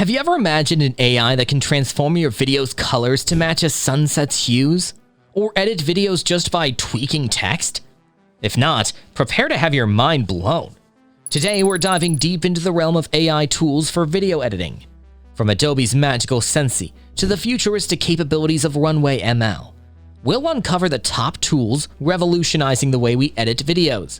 Have you ever imagined an AI that can transform your video's colors to match a sunset's hues? Or edit videos just by tweaking text? If not, prepare to have your mind blown. Today, we're diving deep into the realm of AI tools for video editing. From Adobe's magical Sensei to the futuristic capabilities of Runway ML, we'll uncover the top tools revolutionizing the way we edit videos.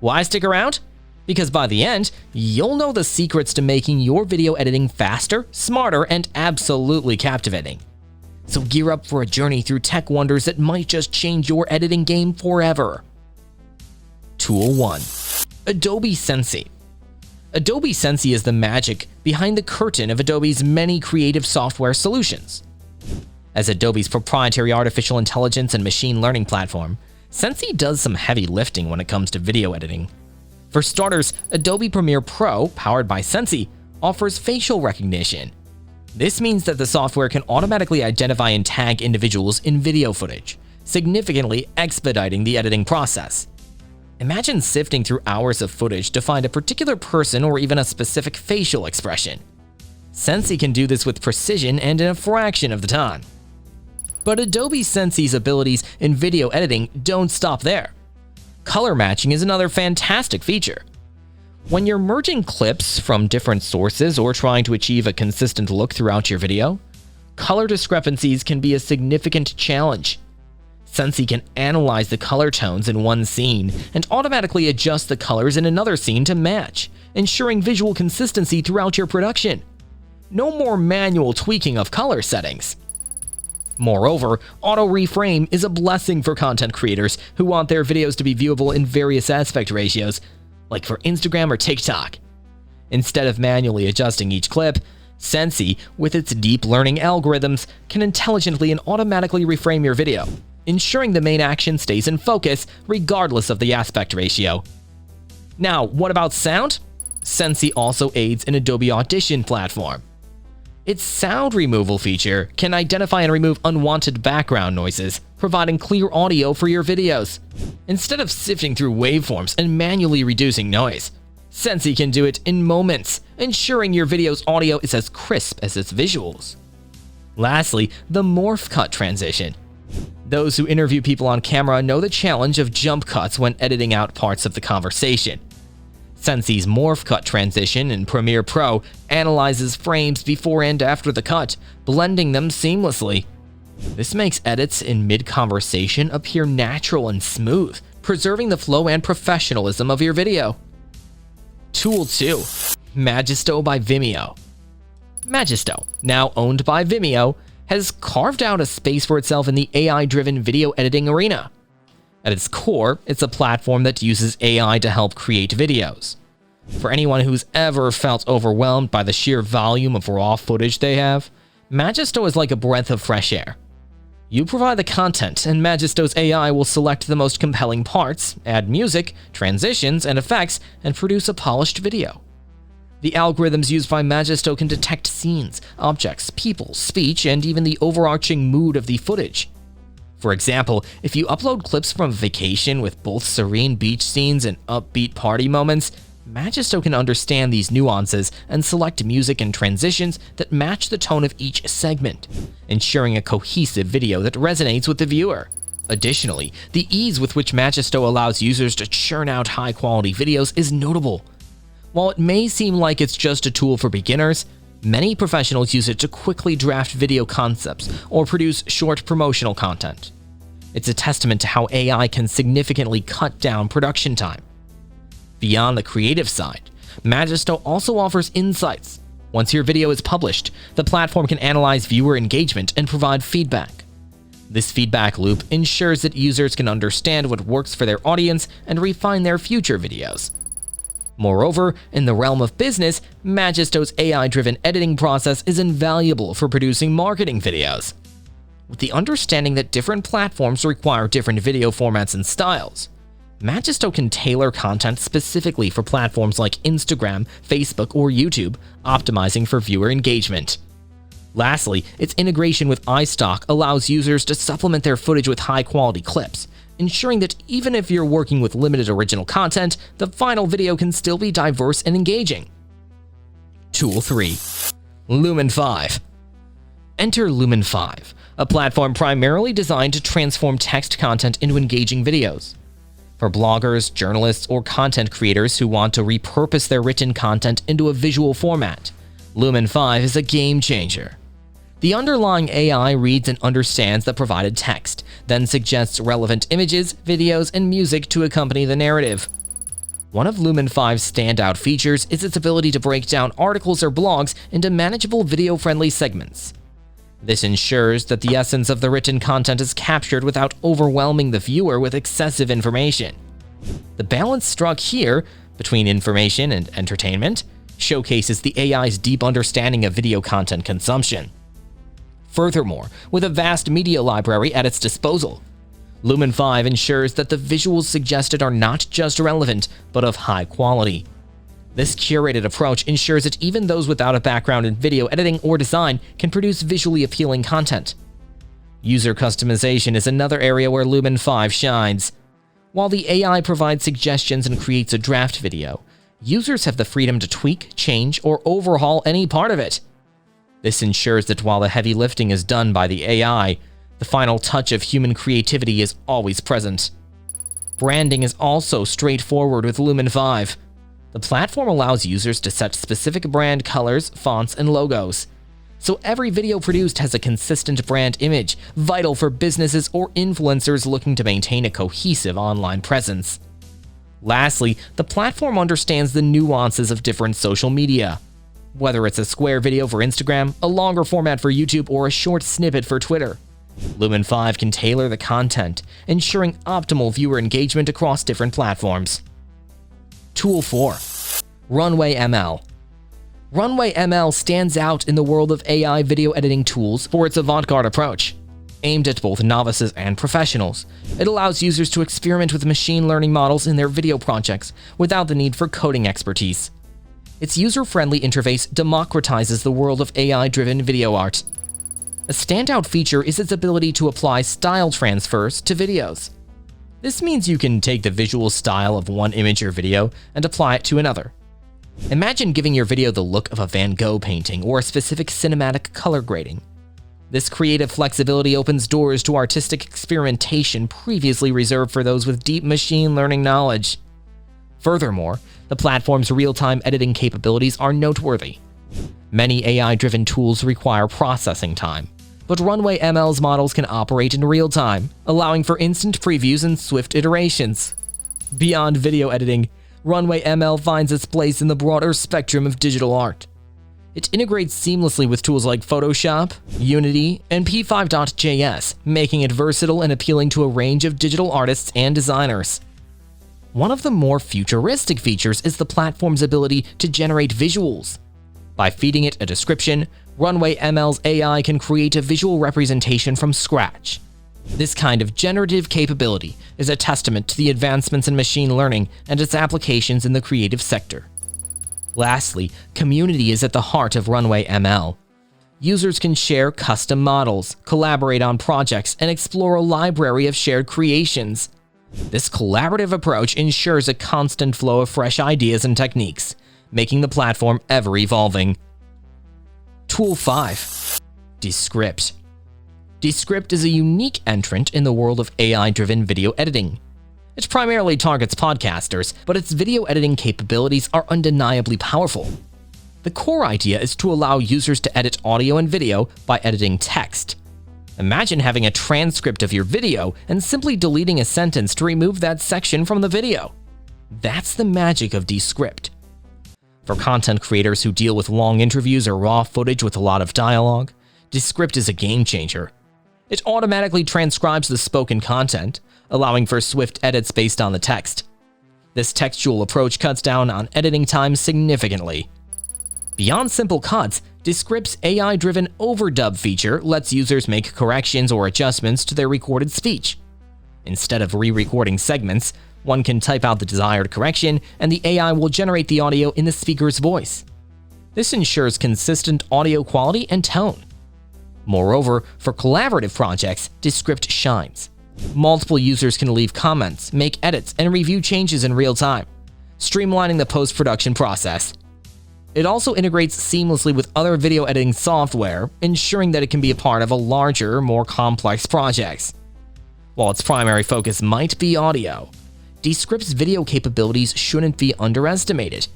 Why stick around? Because by the end, you'll know the secrets to making your video editing faster, smarter, and absolutely captivating. So gear up for a journey through tech wonders that might just change your editing game forever. Tool 1. Adobe Sensei. Adobe Sensei is the magic behind the curtain of Adobe's many creative software solutions. As Adobe's proprietary artificial intelligence and machine learning platform, Sensei does some heavy lifting when it comes to video editing. For starters, Adobe Premiere Pro, powered by Sensei, offers facial recognition. This means that the software can automatically identify and tag individuals in video footage, significantly expediting the editing process. Imagine sifting through hours of footage to find a particular person or even a specific facial expression. Sensei can do this with precision and in a fraction of the time. But Adobe Sensei's abilities in video editing don't stop there. Color matching is another fantastic feature. When you're merging clips from different sources or trying to achieve a consistent look throughout your video, color discrepancies can be a significant challenge. Sensei can analyze the color tones in one scene and automatically adjust the colors in another scene to match, ensuring visual consistency throughout your production. No more manual tweaking of color settings. Moreover, auto-reframe is a blessing for content creators who want their videos to be viewable in various aspect ratios, like for Instagram or TikTok. Instead of manually adjusting each clip, Sensei, with its deep learning algorithms, can intelligently and automatically reframe your video, ensuring the main action stays in focus regardless of the aspect ratio. Now, what about sound? Sensei also aids in Adobe Audition platform. Its sound removal feature can identify and remove unwanted background noises, providing clear audio for your videos. Instead of sifting through waveforms and manually reducing noise, Sensei can do it in moments, ensuring your video's audio is as crisp as its visuals. Lastly, the morph cut transition. Those who interview people on camera know the challenge of jump cuts when editing out parts of the conversation. Sensei's morph cut transition in Premiere Pro analyzes frames before and after the cut, blending them seamlessly. This makes edits in mid-conversation appear natural and smooth, preserving the flow and professionalism of your video. Tool 2. Magisto by Vimeo. Magisto, now owned by Vimeo, has carved out a space for itself in the AI-driven video editing arena. At its core, it's a platform that uses AI to help create videos. For anyone who's ever felt overwhelmed by the sheer volume of raw footage they have, Magisto is like a breath of fresh air. You provide the content, and Magisto's AI will select the most compelling parts, add music, transitions, and effects, and produce a polished video. The algorithms used by Magisto can detect scenes, objects, people, speech, and even the overarching mood of the footage. For example, if you upload clips from a vacation with both serene beach scenes and upbeat party moments, Magisto can understand these nuances and select music and transitions that match the tone of each segment, ensuring a cohesive video that resonates with the viewer. Additionally, the ease with which Magisto allows users to churn out high-quality videos is notable. While it may seem like it's just a tool for beginners, many professionals use it to quickly draft video concepts or produce short promotional content. It's a testament to how AI can significantly cut down production time. Beyond the creative side, Magisto also offers insights. Once your video is published, the platform can analyze viewer engagement and provide feedback. This feedback loop ensures that users can understand what works for their audience and refine their future videos. Moreover, in the realm of business, Magisto's AI-driven editing process is invaluable for producing marketing videos. With the understanding that different platforms require different video formats and styles, Magisto can tailor content specifically for platforms like Instagram, Facebook, or YouTube, optimizing for viewer engagement. Lastly, its integration with iStock allows users to supplement their footage with high-quality clips, ensuring that even if you're working with limited original content, the final video can still be diverse and engaging. Tool 3. Lumen 5. Enter Lumen 5, a platform primarily designed to transform text content into engaging videos. For bloggers, journalists, or content creators who want to repurpose their written content into a visual format, Lumen 5 is a game changer. The underlying AI reads and understands the provided text, then suggests relevant images, videos, and music to accompany the narrative. One of Lumen 5's standout features is its ability to break down articles or blogs into manageable video-friendly segments. This ensures that the essence of the written content is captured without overwhelming the viewer with excessive information. The balance struck here between information and entertainment showcases the AI's deep understanding of video content consumption. Furthermore, with a vast media library at its disposal, Lumen 5 ensures that the visuals suggested are not just relevant, but of high quality. This curated approach ensures that even those without a background in video editing or design can produce visually appealing content. User customization is another area where Lumen 5 shines. While the AI provides suggestions and creates a draft video, users have the freedom to tweak, change, or overhaul any part of it. This ensures that while the heavy lifting is done by the AI, the final touch of human creativity is always present. Branding is also straightforward with Lumen 5. The platform allows users to set specific brand colors, fonts, and logos. So every video produced has a consistent brand image, vital for businesses or influencers looking to maintain a cohesive online presence. Lastly, the platform understands the nuances of different social media. Whether it's a square video for Instagram, a longer format for YouTube, or a short snippet for Twitter, Lumen 5 can tailor the content, ensuring optimal viewer engagement across different platforms. Tool 4. Runway ML. Runway ML stands out in the world of AI video editing tools for its avant-garde approach. Aimed at both novices and professionals, it allows users to experiment with machine learning models in their video projects without the need for coding expertise. Its user-friendly interface democratizes the world of AI-driven video art. A standout feature is its ability to apply style transfers to videos. This means you can take the visual style of one image or video and apply it to another. Imagine giving your video the look of a Van Gogh painting or a specific cinematic color grading. This creative flexibility opens doors to artistic experimentation previously reserved for those with deep machine learning knowledge. Furthermore, the platform's real-time editing capabilities are noteworthy. Many AI-driven tools require processing time, but Runway ML's models can operate in real time, allowing for instant previews and swift iterations. Beyond video editing, Runway ML finds its place in the broader spectrum of digital art. It integrates seamlessly with tools like Photoshop, Unity, and P5.js, making it versatile and appealing to a range of digital artists and designers. One of the more futuristic features is the platform's ability to generate visuals. By feeding it a description, Runway ML's AI can create a visual representation from scratch. This kind of generative capability is a testament to the advancements in machine learning and its applications in the creative sector. Lastly, community is at the heart of Runway ML. Users can share custom models, collaborate on projects, and explore a library of shared creations. This collaborative approach ensures a constant flow of fresh ideas and techniques, making the platform ever evolving. Tool 5. Descript. Descript is a unique entrant in the world of AI-driven video editing. It primarily targets podcasters, but its video editing capabilities are undeniably powerful. The core idea is to allow users to edit audio and video by editing text. Imagine having a transcript of your video and simply deleting a sentence to remove that section from the video. That's the magic of Descript. For content creators who deal with long interviews or raw footage with a lot of dialogue, Descript is a game changer. It automatically transcribes the spoken content, allowing for swift edits based on the text. This textual approach cuts down on editing time significantly. Beyond simple cuts, Descript's AI-driven overdub feature lets users make corrections or adjustments to their recorded speech. Instead of re-recording segments, one can type out the desired correction and the AI will generate the audio in the speaker's voice. This ensures consistent audio quality and tone. Moreover, for collaborative projects, Descript shines. Multiple users can leave comments, make edits, and review changes in real time, streamlining the post-production process. It also integrates seamlessly with other video editing software, ensuring that it can be a part of a larger, more complex projects. While its primary focus might be audio, Descript's video capabilities shouldn't be underestimated.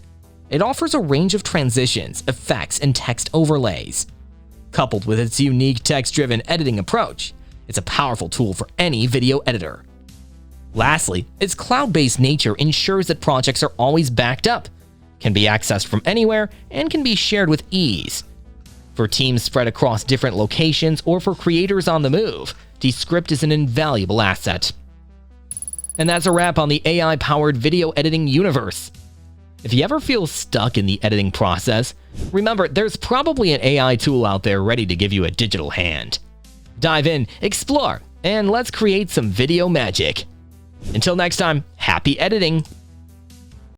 It offers a range of transitions, effects, and text overlays. Coupled with its unique text-driven editing approach, it's a powerful tool for any video editor. Lastly, its cloud-based nature ensures that projects are always backed up, can be accessed from anywhere, and can be shared with ease. For teams spread across different locations or for creators on the move, Descript is an invaluable asset. And that's a wrap on the AI-powered video editing universe. If you ever feel stuck in the editing process, remember there's probably an AI tool out there ready to give you a digital hand. Dive in, explore, and let's create some video magic. Until next time, happy editing!